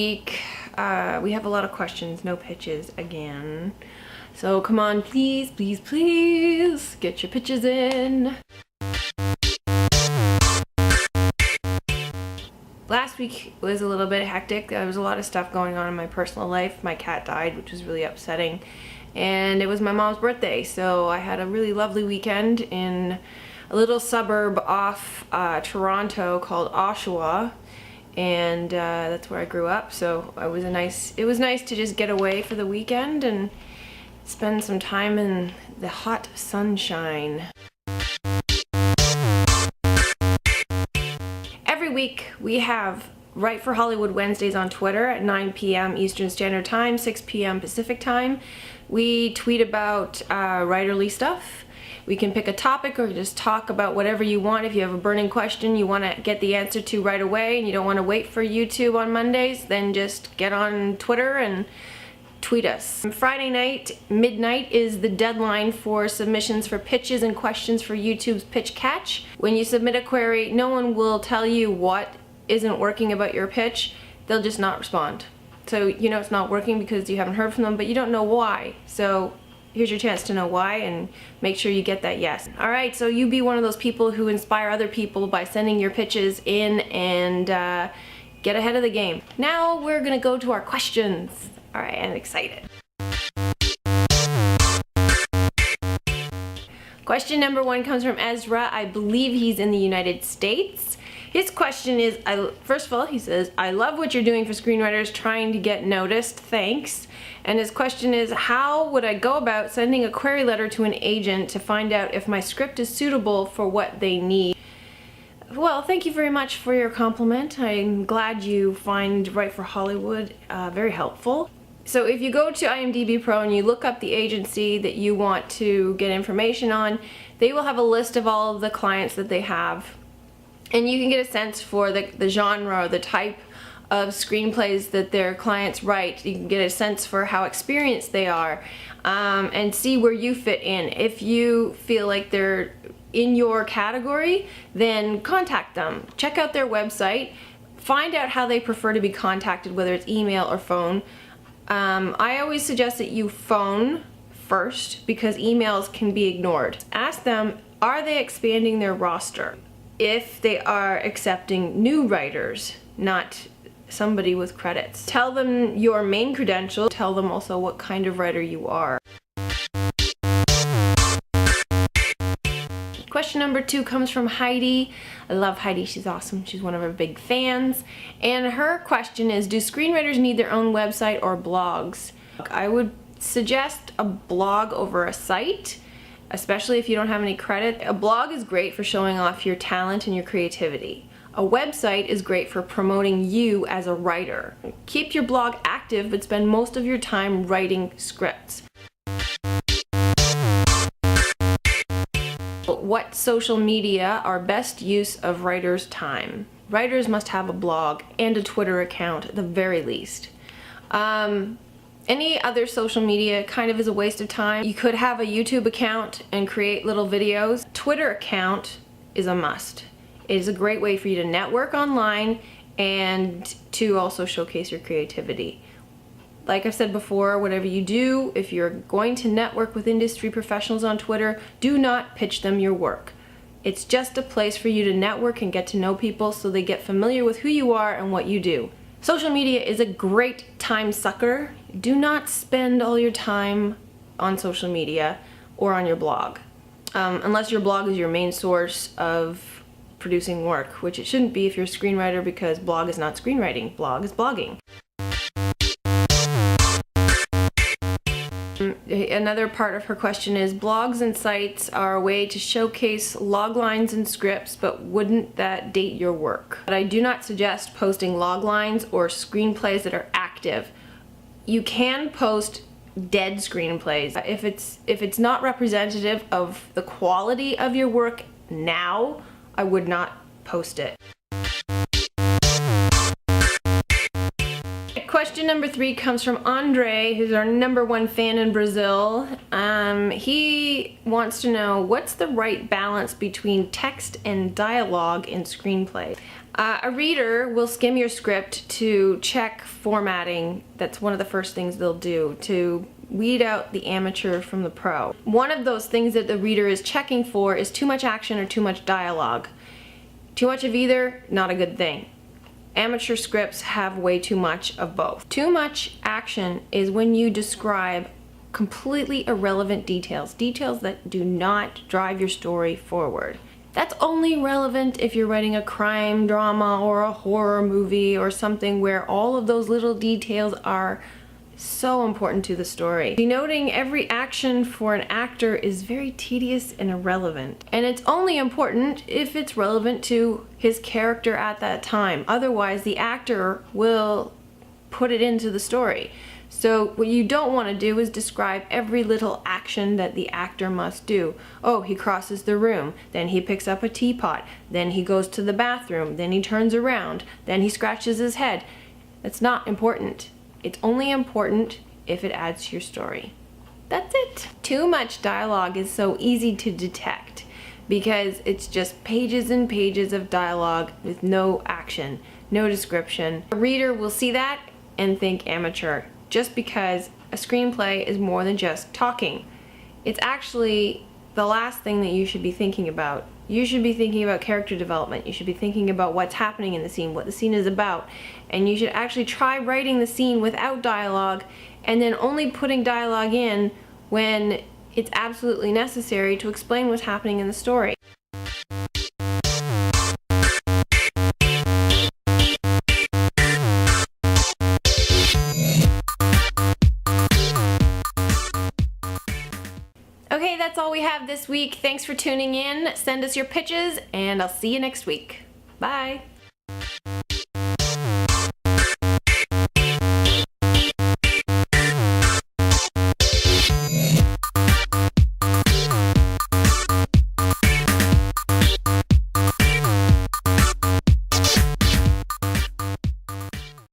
week. We have a lot of questions, no pitches again. So come on, please, please, please, get your pitches in. Last week was a little bit hectic. There was a lot of stuff going on in my personal life. My cat died, which was really upsetting. And it was my mom's birthday, so I had a really lovely weekend in a little suburb off Toronto called Oshawa. And that's where I grew up, so it was nice to just get away for the weekend and spend some time in the hot sunshine. Every week we have Write for Hollywood Wednesdays on Twitter at 9 p.m. Eastern Standard Time, 6 p.m. Pacific Time. We tweet about writerly stuff. We can pick a topic or just talk about whatever you want. If you have a burning question you want to get the answer to right away and you don't want to wait for YouTube on Mondays, then just get on Twitter and tweet us. Friday night, midnight, is the deadline for submissions for pitches and questions for YouTube's Pitch Catch. When you submit a query, no one will tell you what isn't working about your pitch. They'll just not respond. So you know it's not working because you haven't heard from them, but you don't know why. So here's your chance to know why and make sure you get that yes. Alright, so you be one of those people who inspire other people by sending your pitches in and get ahead of the game. Now we're gonna go to our questions. Alright, I'm excited. Question number 1 comes from Ezra. I believe he's in the United States. His question is, first of all, he says, I love what you're doing for screenwriters trying to get noticed, thanks. And his question is, how would I go about sending a query letter to an agent to find out if my script is suitable for what they need? Well, thank you very much for your compliment. I'm glad you find Write for Hollywood very helpful. So if you go to IMDb Pro and you look up the agency that you want to get information on, they will have a list of all of the clients that they have. And you can get a sense for the genre, the type of screenplays that their clients write. You can get a sense for how experienced they are and see where you fit in. If you feel like they're in your category, then contact them. Check out their website. Find out how they prefer to be contacted, whether it's email or phone. I always suggest that you phone first because emails can be ignored. Ask them, are they expanding their roster? If they are accepting new writers, not somebody with credits. Tell them your main credential. Tell them also what kind of writer you are. Question number 2 comes from Heidi. I love Heidi, she's awesome. She's one of our big fans. And her question is, do screenwriters need their own website or blogs? I would suggest a blog over a site, especially if you don't have any credit. A blog is great for showing off your talent and your creativity. A website is great for promoting you as a writer. Keep your blog active, but spend most of your time writing scripts. What social media are best use of writers' time? Writers must have a blog and a Twitter account at the very least. Any other social media kind of is a waste of time. You could have a YouTube account and create little videos. Twitter account is a must. It is a great way for you to network online and to also showcase your creativity. Like I've said before, whatever you do, if you're going to network with industry professionals on Twitter, do not pitch them your work. It's just a place for you to network and get to know people so they get familiar with who you are and what you do. Social media is a great time sucker. Do not spend all your time on social media or on your blog. Unless your blog is your main source of producing work, which it shouldn't be if you're a screenwriter because blog is not screenwriting, blog is blogging. Another part of her question is, blogs and sites are a way to showcase log lines and scripts, but wouldn't that date your work? But I do not suggest posting log lines or screenplays that are active. You can post dead screenplays. If it's not representative of the quality of your work now, I would not post it. Question Question number 3 comes from Andre, who's our #1 fan in Brazil. He wants to know, what's the right balance between text and dialogue in screenplays? A reader will skim your script to check formatting. That's one of the first things they'll do, to weed out the amateur from the pro. One of those things that the reader is checking for is too much action or too much dialogue. Too much of either, not a good thing. Amateur scripts have way too much of both. Too much action is when you describe completely irrelevant details, details that do not drive your story forward. That's only relevant if you're writing a crime drama or a horror movie or something where all of those little details are so important to the story. Denoting every action for an actor is very tedious and irrelevant. And it's only important if it's relevant to his character at that time. Otherwise, the actor will put it into the story. So what you don't want to do is describe every little action that the actor must do. Oh, he crosses the room, then he picks up a teapot, then he goes to the bathroom, then he turns around, then he scratches his head. That's not important. It's only important if it adds to your story. That's it. Too much dialogue is so easy to detect because it's just pages and pages of dialogue with no action, no description. A reader will see that and think amateur, just because a screenplay is more than just talking. It's actually the last thing that you should be thinking about. You should be thinking about character development. You should be thinking about what's happening in the scene, what the scene is about. And you should actually try writing the scene without dialogue and then only putting dialogue in when it's absolutely necessary to explain what's happening in the story. Okay, that's all we have this week. Thanks for tuning in. Send us your pitches, and I'll see you next week. Bye.